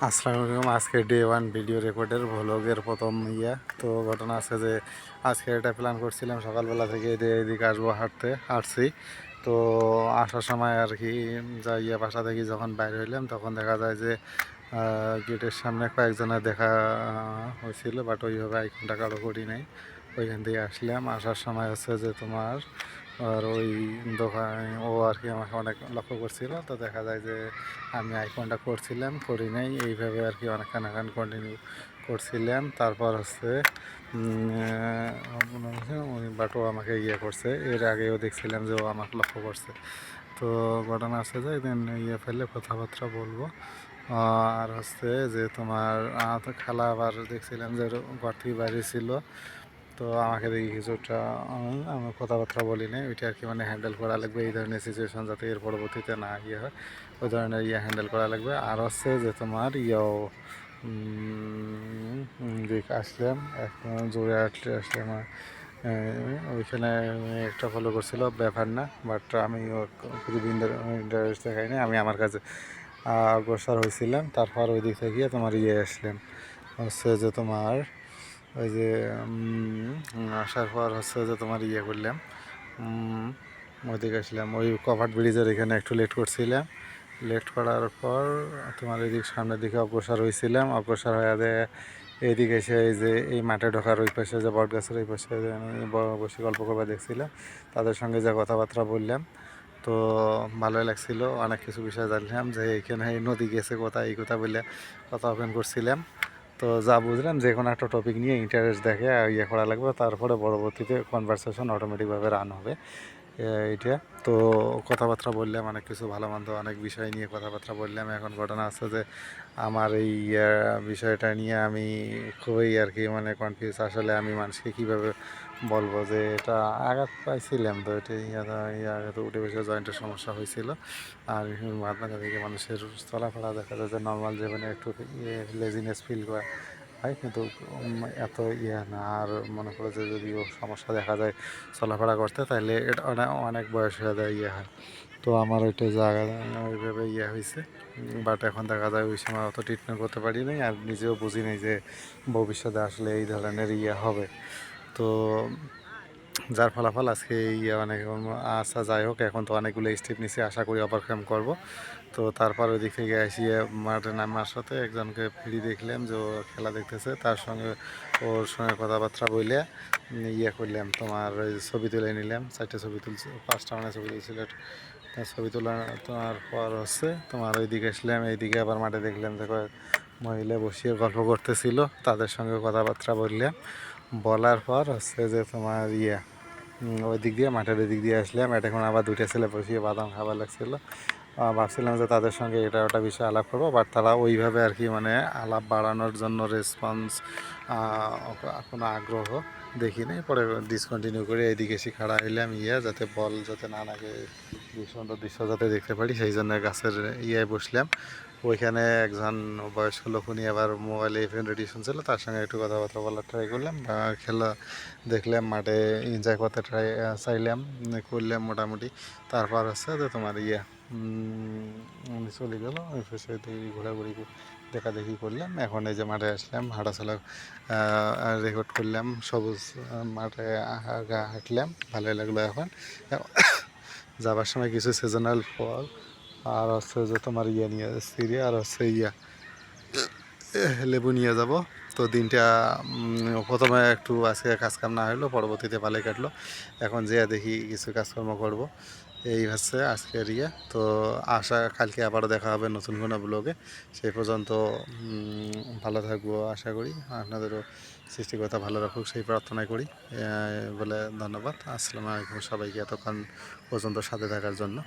আসসালামু আলাইকুম। আজকে ডে ওয়ান ভিডিও রেকর্ডের ভ্লগের প্রথম তো ঘটনা আছে যে আজকে এটা প্ল্যান করছিলাম সকালবেলা থেকে এদিকে আসবো হাঁটছি। তো আসার সময় আর কি যা বাসা থেকে যখন বাইরে হইলাম তখন দেখা যায় যে গেটের সামনে কয়েকজনের দেখা হয়েছিল, বাট ওইভাবে আইকনটা কারো করি নাই। ওইখান থেকে আসলাম, আসার সময় হচ্ছে যে তোমার আর ওই দোকান ও আর কি আমাকে অনেক লক্ষ্য করছিল। তো দেখা যায় যে আমি আইকনটা করি নাই, এইভাবে আর কি অনেক কানাকান কন্টিনিউ করছিলাম। তারপর হচ্ছে উনি বাটও আমাকে করছে, এর আগেও দেখছিলাম যে ও আমাকে লক্ষ্য করছে। তো ঘটনা আছে যে একদিন ফেললে কথাবার্তা বলবো। আর হচ্ছে যে তোমার তো খালা আবার দেখছিলাম যে ঘর থেকে বাইরে ছিল। তো আমাকে দেখি কিছুটা আমি কথাবার্তা বলি নাই, ওইটা আর কি মানে হ্যান্ডেল করা লাগবে এই ধরনের সিচুয়েশন, যাতে এর পরবর্তীতে না হয় ওই ধরনের হ্যান্ডেল করা লাগবে। আর হচ্ছে যে তোমার যে আসলাম এখন জোরে আসলাম, ওইখানে একটা ফলো করছিল, ব্যাপার না, বাট আমি খুবই ইন্টারেস্ট দেখাই না, আমি আমার কাছে অগ্রসর হয়েছিলাম। তারপর ওই দিক থেকে তোমার আসলাম হচ্ছে যে তোমার ওই যে আসার পর হচ্ছে যে তোমার করলাম, ওইদিকে আসলাম, ওই কভার্ড ব্রিজের এখানে একটু লেট করছিলাম। লেট করার পর তোমার এদিক সামনের দিকে অগ্রসর হয়ে যায় এইদিকে এসে এই যে এই মাঠে ঢোকার ওই পাশে যে বট গাছের ওই পাশে আমি বসে গল্প করবার দেখছিলাম, তাদের সঙ্গে যে কথাবার্তা বললাম। তো ভালোই লাগছিল, অনেক কিছু বিষয় জানলাম যে এখানে এই নদী গেছে কোথায়, এই কথা বলে কথা ওপেন করছিলাম। তো যা বুঝলাম যে কোনো একটা টপিক নিয়ে ইন্টারেস্ট দেখে করা লাগবে, তারপরে পরবর্তীতে কনভারসেশন অটোমেটিকভাবে রান হবে এইটা। তো কথাবার্তা বললাম অনেক কিছু, ভালো মন্দ অনেক বিষয় নিয়ে কথাবার্তা বললাম। এখন ঘটনা আছে যে আমার এই বিষয়টা নিয়ে আমি খুবই আর কি মানে কনফিউজ, আসলে আমি মানুষকে কীভাবে বলবো যে এটা আঘাত পাইছিলাম। তো এটা আঘাতে উঠে বসে জয়েন্টের সমস্যা হয়েছিল। আর মাঝে মাঝে থেকে মানুষের চলাফেরা দেখা যায় যে নর্মাল জীবনে একটু লেজিনেস ফিল করা হয়, কিন্তু এত না। আর মনে করো যে যদিও সমস্যা দেখা যায় চলাফেরা করতে, তাহলে এটা অনেক বয়স হয়ে যায় হয়। তো আমার ওইটা জায়গা ওইভাবে হয়েছে, বাট এখন দেখা যায় ওই সময় অত ট্রিটমেন্ট করতে পারি নাই, আর নিজেও বুঝি নাই যে ভবিষ্যতে আসলে এই ধরনের হবে। তো যার ফলাফল আজকে অনেক আচ্ছা যাই হোক, এখন তো অনেকগুলো স্টেপ নিচে, আশা করি ওভারকাম করব। তো তারপর ওই দিক থেকে আসিয়ে মাঠে নামার সাথে একজনকে ফিরি দেখলাম যে ও খেলা দেখতেছে, তার সঙ্গে ওর সঙ্গে কথাবার্তা বলে করলাম, তোমার ওই ছবি তুলে নিলাম, 4টে ছবি তুলছে, 5টা মানে ছবি তুলছিল। ছবি তোলা তোমার পর হচ্ছে তোমার ওই দিকে আসলাম, এইদিকে আবার মাঠে দেখলাম যে কয়েক মহিলা বসিয়ে গল্প করতেছিল, তাদের সঙ্গে কথাবার্তা বললাম। বলার পর হচ্ছে যে তোমার ওই দিক দিয়ে মাঠের ওই দিক দিয়ে আসলাম, এখন আবার 2টা ছেলে বসিয়ে বাদাম খাবার লাগছিল। ভাবছিলাম যে তাদের সঙ্গে এটা ওটা বিষয়ে আলাপ করবো, বাট তারা ওইভাবে আর কি মানে আলাপ বাড়ানোর জন্য রেসপন্স কোনো আগ্রহ দেখি নাই। পরে ডিসকন্টিনিউ করে এইদিকে এসে খাড়া হইলাম যাতে বল যাতে না লাগে, সুন্দর দৃশ্য যাতে দেখতে পারি, সেই জন্য গাছের বসলাম। ওইখানে একজন বয়স্ক লোক, উনি আবার মোবাইলে ইভেন্ট রেডি শুনছিল, তার সঙ্গে একটু কথাবার্তা বলার ট্রাই করলাম, খেলা দেখলাম, মাঠে এনজয় করতে চাইলাম, করলাম মোটামুটি। তারপর হচ্ছে যে তোমার উনি চলে গেল, সে ঘোরাঘুরি দেখাদেখি করলাম। এখন এই যে মাঠে আসলাম, হাঁটাচলা রেকর্ড করলাম, সবুজ মাঠে হাঁটলাম, ভালোই লাগলো। এখন যাবার সময় কিছু সিজনাল ফল আর হচ্ছে যে তোমার নিয়ে সিরিয়া আর হচ্ছে লেবু নিয়ে যাব। তো দিনটা প্রথমে একটু আজকে কাজকাম না হলো, পরবর্তীতে ভালোই কাটলো। এখন যে দেখি কিছু কাজকর্ম করব, এই হচ্ছে আজকের তো কালকে আবারও দেখা হবে নতুন কোনো ব্লগে। সেই পর্যন্ত ভালো থাকবো আশা করি, আপনাদেরও সৃষ্টিকর্তা ভালো রাখুক সেই প্রার্থনাই করি। বলে ধন্যবাদ, আসসালামু আলাইকুম সবাইকে এতক্ষণ পর্যন্ত সাথে থাকার জন্য।